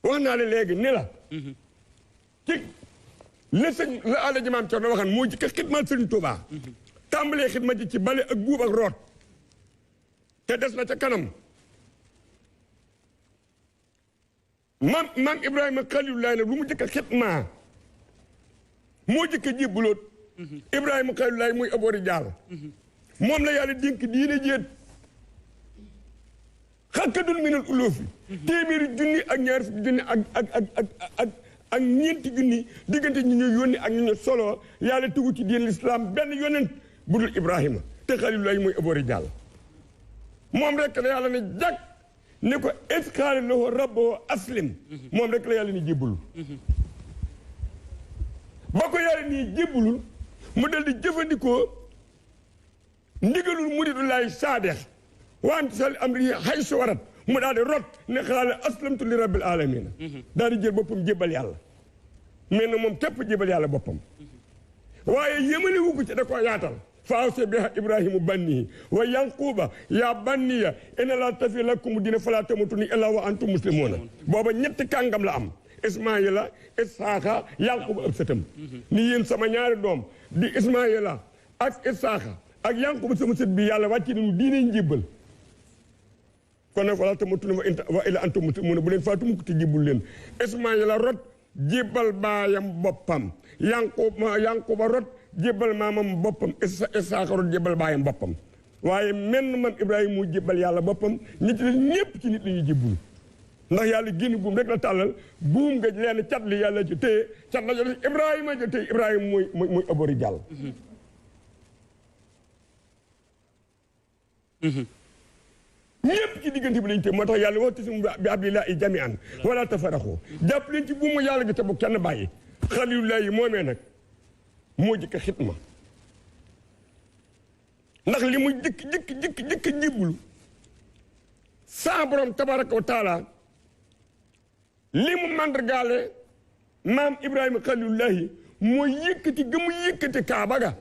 wax naa la léegi ni la ci la sëñ la àlla ji maam Cerno waxan moo jëkk xidmal sëñ Tuubaa tàmbalee xidma ji ci bale ak buub ak root te des na ca kanam maam Ibrahima Xalilullaah nag lu mu jëkk xidma moo jëkk jébbuloot Ibrahima Xalilullaah muy aboori jaal moom la yàlla dénk diine jéet xakkadun minal uloofi téeméeri junni ak ñaar fukki junni ak ñeenti junni diggante ñu ñu yónni ak ñu ñu solo yàlla tugu ci diine lislaam benn yonent bu dul Ibrahima te Xalilullaah muy aboori jàll moom rek la yàlla ne jàkk ne ko is qaala lahu rabbuhu aslim moom rek la yàlla ni jébbulul ba ko yàlla nii jébbulul mu dal di jëfandikoo ndigalul muridullahi saadex waan sal amri haysu warat mu daal di rot ne xaala aslamtu li rabbil alamina daal di jël boppam jébbal yàlla mais na moom képp jébbal yàlla boppam waaye yëmale wu ko ci da koo yaatal fa awsa biha ibrahimu bannihi wa yanquba ya banniya inna la tafi lakum dina fala tamutunna illa wa antum muslimuna booba ñetti kàngam la am ismaila isaaxa yanquba ëpp sëtam ni yéen sama ñaari doom di ismaila ak isaaxa ak yanquba sama sët bi yàlla wàcce nañu diine njébbal kon nag fala tamutunna wa illa antum muslimuna bu leen faatu mukk te jébbul leen ismaila rot jébbal baayam boppam yanquba rot jébbal maamam boppam Isaaxa rot jébbal baayam boppam waaye menn man Ibrahima mu jébbal yàlla boppam nit ñi ñëpp ci nit la ñuy jébbul ndax yàlla génn buum rek la tàllal buum nga leen cat li yàlla ci téye cat la jot Ibrahima ci téye Ibrahima mooy abori jàll ñëpp ci diggante bi lañ téye moo tax yàlla wa'tasimu bi hablillahi jami'an wala tafarraqu jàpp leen ci buumu yàlla gi te bu kenn bàyyi Xalilullaah yi moomee nag moo jëkk xitma ndax li mu jëkk jibbulu saa borom tabaraka wa taala li mu màndargaale maam Ibrahima Xalilullaah mooy yëkkati ga mu yëkkati kaaba ga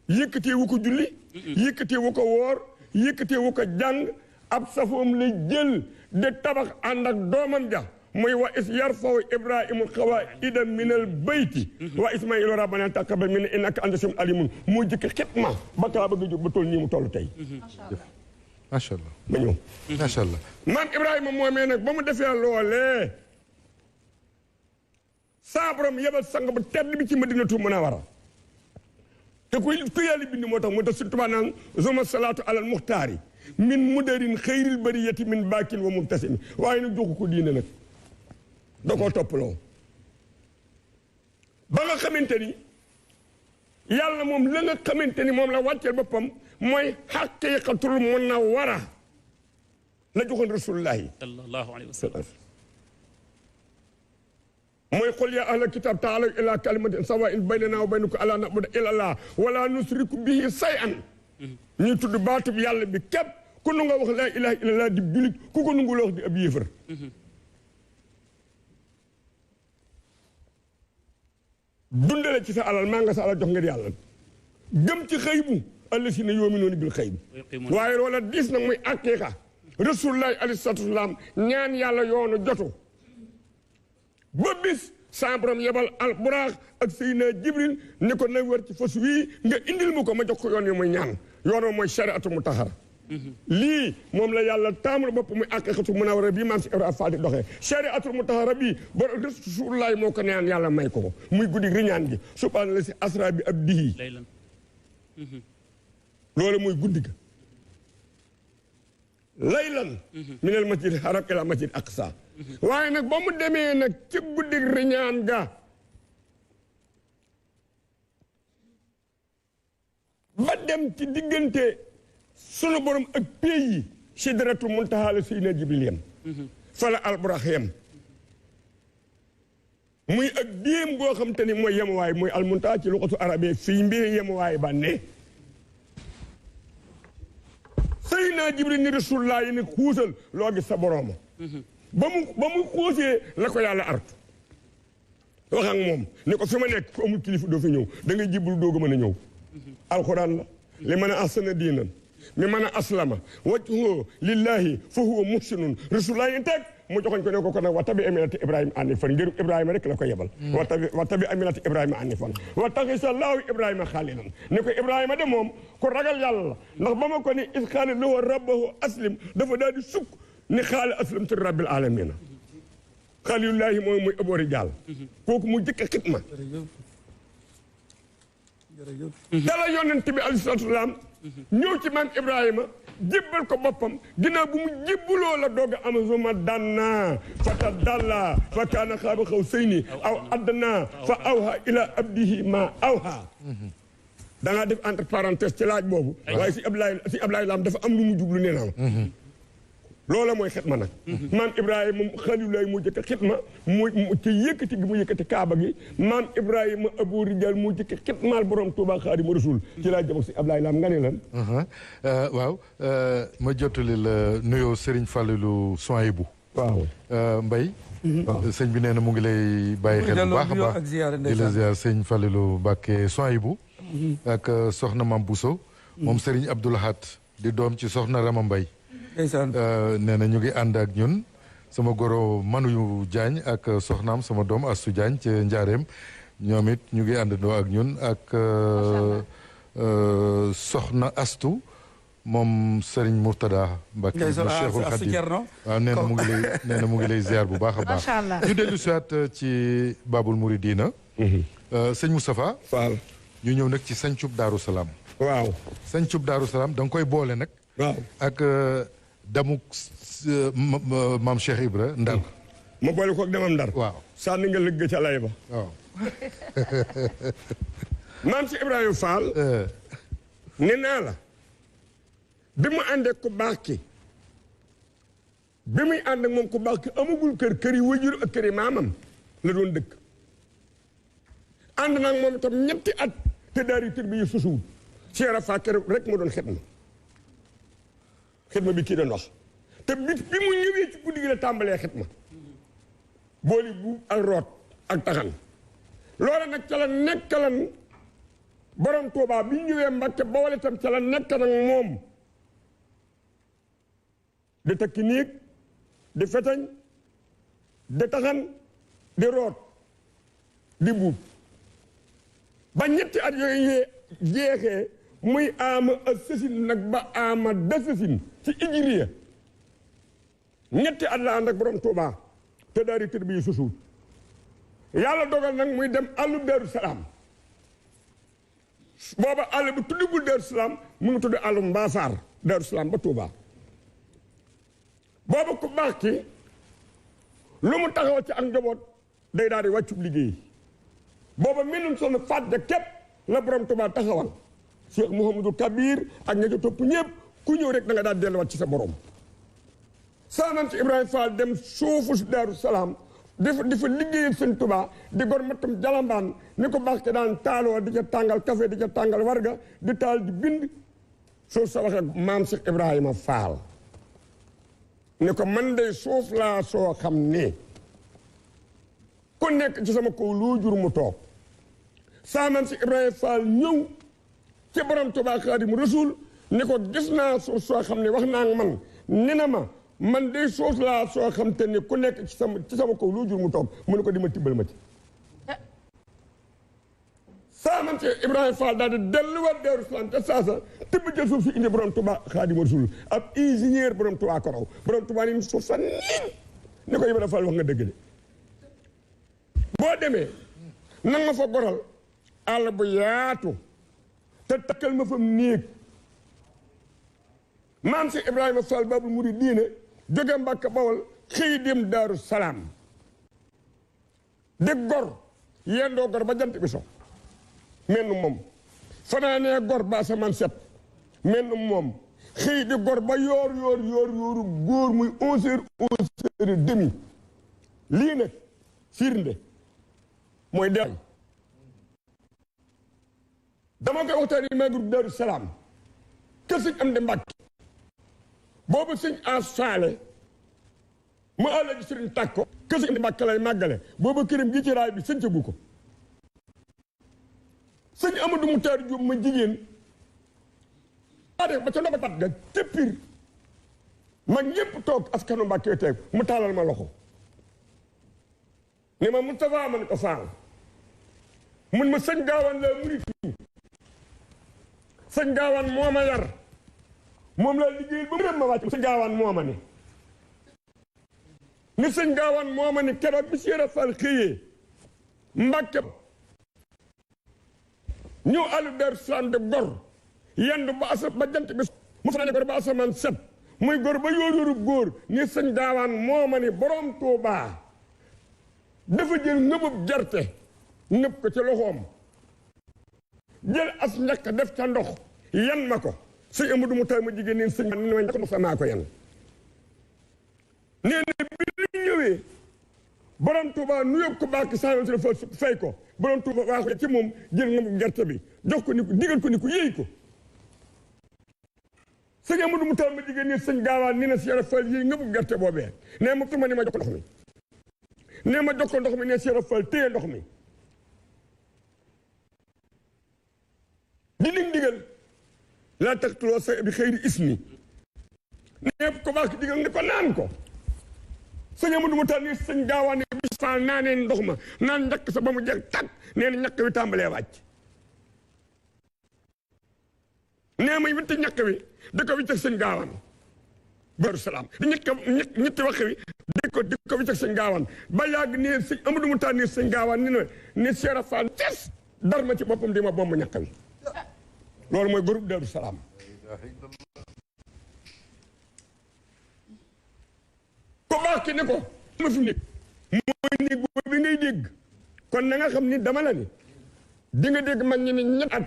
yëkkatee wu ko julli yëkkatee wu ko woor yëkkatee wu ko jàng ab safoom la jël de tabax ànd ak doomam ja muy wa is yarfaw ibrahimul xawaida min al bayti wa ismailu rabbana taqabbal minna innaka anta samiul alimun moo jëkk xitma ba kaa bëgg a jóg ba toll nii mu toll tey macha allah ma ñëw macha allah maam Ibrahima moomee nag ba mu defee loolee saa borom yebal sang ba tedd bi ci Madinatu Munawwara te ku yàlla bind moo tax surtout ba naan zoma salaatu alal muxtaari min mudarin xayril bariyati min baakin wa mubtasimi waaye nag joxu ko diine nag da koo toppaloo ba nga xamante ni yàlla moom la nga xamante ni moom la wàcceel boppam mooy xaqiqatul munawwara la joxoon rasulullahi sallallahu alayhi wa sallam mooy qul yaa ahlal kitaab taalaw ilaa kalimatin sawaa'in baynanaa wa baynakum allaa na'buda illa llaah wa laa nusriku bihi shay'an ñuy tudd baatub yàlla bi képp ku nu nga wax laa ilaaha illallaah di julit ku ko nungu la wax di ab yéefar dundale ci sa alal maa nga sa alal jox ngir yàlla gëm ci xëy bu allazina yu'minuuna bil xëy bu waaye loola diis nag muy aqiiqa rasulullaahi alayhi salaatu wa salaam ñaan yàlla yoonu jotu ba bis sa borom yebal al buraax ak Seydina Jibril ne ko na wër ci fas wii nga indil mu ko ma jox ko yoon wi muy ñaan yoon mooy shariatu mutahhara lii moom la yàlla taamul bopp muy aqiiqatu munawwara bii maam si Ibrahima Fall di doxee shariatu mutahhara bii ba rasulullahi moo ko ñaan yàlla may ko muy guddi riñaan gi subhaana la si asra bi abdihi loolu muy guddi ga laylan minal masjidil haram ila masjidil aqsa waaye nag ba mu demee nag ci guddi riñaan ga ba dem ci diggante sunu borom ak pays yi sidratul muntaha la Seydina Jibril yem fala alburax yem muy ak déem goo xam te ni mooy yemuwaay muy almuntaha ci luxatu arabe fii mbiri yemuwaay ba ne Seydina Jibril ni rasulullah yi ne xuusal loo gis sa borooma ba mu xuusee la ko yàlla artu wax ak moom ne ko fi ma nekk ku amul kilifa doo fi ñëw da ngay jiblu dooga mën a ñëw alquran la li mën a ahsana diinan mi mën a aslama wajhuhu lillahi fa huwa muhsinun rasulullah yi teg mu joxoñ ko ne ko nag wa tabi aminati Ibrahima anifan ngir Ibrahima rek la ko yebal. wa tabi aminati Ibrahima anifan wa taxisa laahu Ibrahima xaalilan ne ko Ibrahima de moom ku ragal yàlla la ndax ba ma ko ni is qaala lahu rabbuhu aslim dafa daal di sukk ni xaala aslamtu rabbil alamina xalilullahi mooy aboori jaal kooku mu jëkk xitma dala yonent bi alayhi salaatu salaam ñëw ci maam Ibrahima jébbal ko boppam ginnaaw bu mu jébbaloo la doog a am suma danna fata dalla fa kaana xaaba xawsayni aw adna fa awha ila abdihi ma awha da ngaa def entre parenthèse ci laaj boobu waaye si Ablaye Lam dafa am lu mu jublu nee naa loola mooy xitma nag maam Ibrahima xalilullahi mu jëkk xitma mu ci yëkkati gi mu yëkkati kaaba gi maam Ibrahima Abu Rijal mu jëkk xitmaal borom Tuuba Xaadimu Rasuul ci laa jëm si Ablaye Lam nga ne lan waaw ma jottali la nuyoo Serigne Fallilou Souhaïbou waaw Mbaye sëñ bi nee na mu ngi lay bàyyi xel bu baax a baax di la ziar sëñ Fallilou Mbacké Souhaïbou ak soxna Mam Bousso moom Serigne Abdoul Ahad di doom ci soxna Rama Mbaye nee na ñu ngi ànd ak ñun sama goro Manu Diagne ak soxnaam sama doom Astou Diagne ci Njaareem ñoom it ñu ngi àndandoo ak ñun ak soxna Astou moom Serigne Mourtada Mbacké mu Cheikhul Khadim waaw nee na mu ngi lay ziar bu baax a baax ñu dellu siwaat ci Babul Mouridina sëñ Moustapha Fall ñu ñëw nag ci sancub Daaru Salaam waaw sancub Daaru Salaam da nga koy boole nag waaw ak damuk maam Cheikh Ibra Ndar ma boole ko ak demam Ndar waaw sànni nga lëgg ca lay ba waaw maam si Ibrahima Fall ne naa la bi mu àndee ku baax ki bi muy ànd ak moom ku baax ki amagul kër yi wajur ak kër yi maamam la doon dëkk ànd nag moom itam ñetti at te daari tër bi yi susuwul Cheikh Rafa kër rek mu doon xitma bi kii doon wax te bi mu ñëwee ci guddi gi la tàmbalee xitma booli bu ak root ak taxan loola nag ca la nekkalan borom Tuubaa bi ñëwee Mbàkke Bawol itam ca la nekk nag moom di takki néeg di fetañ di taxan di root di buub ba ñetti at yooyu jeexee muy ama a sësin nag ba ama da sësin ci ijiriya ñetti at la ànd ak borom Tuubaa te daari tër bi susuut yàlla dogal nag muy dem àllu Daaru Salaam booba àll bi tuddugul Daaru Salaam mu ngi tudd àllu Mbaafaar Daaru Salaam ba Tuubaa booba ku baax ki lu mu taxaw ci ak njaboot day daal di wàccub liggéey booba menum soxna fàdde képp la borom Tuubaa taxawal Cheikh Mouhamadou Kabir ak ña ca topp ñëpp ku ñëw rek da nga daal delluwaat ci sa borom saanam ci Ibrahima Fall dem suufu Daaru Salaam di fa liggéeyal sëñ Tuubaa di gor mattam jalambaan ni ko baax ke daan taaloo di ca tàngal café di ca tàngal warga di taal di bind suuf sa waxee maam Cheikh Ibrahima Fall ni ko man de suuf laa soo xam ne ku nekk ci sama kaw loo jur mu toog saamam si Ibrahima Fall ñëw ci borom Tuubaa Xaadimu Rasuul ni ko gis naa suuf soo xam ne wax naa man ni na ma man de suuf laa soo xam te ni ku nekk ci sama kaw loo jur mu toog mu ne ko di ma tibbal ma ci saamam si Ibrahima Fall daal di delluwaat Daaru Salaam te saasa tibb jël suuf si indi borom Tuubaa Xaadimu Rasuul ab ingénieur borom Tuubaa ko raw borom Tuubaa ni suuf sa niin ni ko Ibrahima Fall wax nga dëgg de boo demee nan ma fa goral àll bu yaatu te takkal ma fa néeg maam si Ibrahima Fall Babul Muridiina jóge Mbàkke Bawol xëy dem Daaru Salaam di gor yendoo gor ba jant bi so menn moom fanaanee gor ba asamaan set menn moom xëy di gor ba yooru góor muy 11h lii nag firnde mooy de dama koy waxtaan yi maa ngi Daaru Salaam kër sëñ am de Mbàkke boobu sëñ As Faale mu àlla ji sëriñ tàkko kër sëñ am de Mbàkke lay màggale boobu këram gi ci raay bi sëñ gu ko sëñ Amadou Moutar Diop ma jigéen daa def ba ca ndoba tat ga téppir mag ñëpp toog askanu Mbàkke teeg mu taalal ma loxo ne ma Moustapha man ko faal mun ma sëñ Gaawaan la murit sëñ Gaawaan moo ma yar moom laa liggéeyal ba mu dem ma wàcc sëñ Gaawaan moo ma ni sëñ Gaawaan moo ma ni keroog bi Cheikh Fall xëyee Mbàkke ñëw àllu Daaru Salaam de gor yendu ba jant bi mu fa ne gor ba asamaan set muy gor ba yóoru góor ni sëñ Gaawaan moo ma ni borom Tuubaa dafa jël ngëbub gerte ngëb ko ci loxoom jël as njëkk def ca ndox yan ma ko sëñ Amadou mu tay ma jigéen nii sëñ ni ma njëkk ma maa ko yan nee na bi ñu ñëwee borom Tuubaa nu yóbbu ko bàkki saa yoon si dafa fay ko borom Tuubaa waa ko ci moom jël ngëbub gerte bi jox ko ni ko digal ko ni ko yéey ko sëñ Amadou mu tay ma jigéen nii sëñ Gaawaan ni na si yara fal yéey ngëbub gerte boobee nee ma tuma ni ma jox ko ndox mi nee ma jox ko ndox mi ne si yara fal téye ndox mi di lig digal laa taqtuloo say bi xëyri ismi nee ko baax ki digal ne ko naan ko sëñ Amadou mu taal ni sëñ Gaawaan ne bis faal naanee ndox ma naan njëkk sa ba mu jeex tàkk nee na ñàkk wi tàmbalee wàcc nee ma witti ñàkk wi da ko wicc ak sëñ Gaawaan Daaru Salaam di ñetti wax wi di ko wicc ak sëñ Gaawaan ba yàgg ne sëñ Amadou mu taal ni sëñ Gaawaan ni ne Cheikh Fall tes dar ma ci boppam di ma bomb ñàkk wi loolu mooy groupe Daaru Salaam ko baax ki ne ko ma fi nekk mooy néeg boobu bi ngay dégg kon na nga xam ni dama la ni di nga dégg mag ñi ne ñett at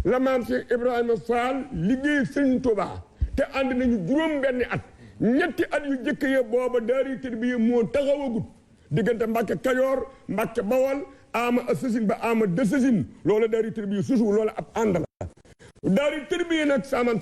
la maam si Ibrahima Fall liggéey sëñ Tuubaa te ànd nañu juróom benni at ñetti at yu jëkk ya booba daari tarbiya moo taxawagut diggante Mbàkke Kajoor Mbàkke Bawol ama assasin ba ama desasin loola daari tarbiya suusu loola ab ànd la daari tarbiya nag saaman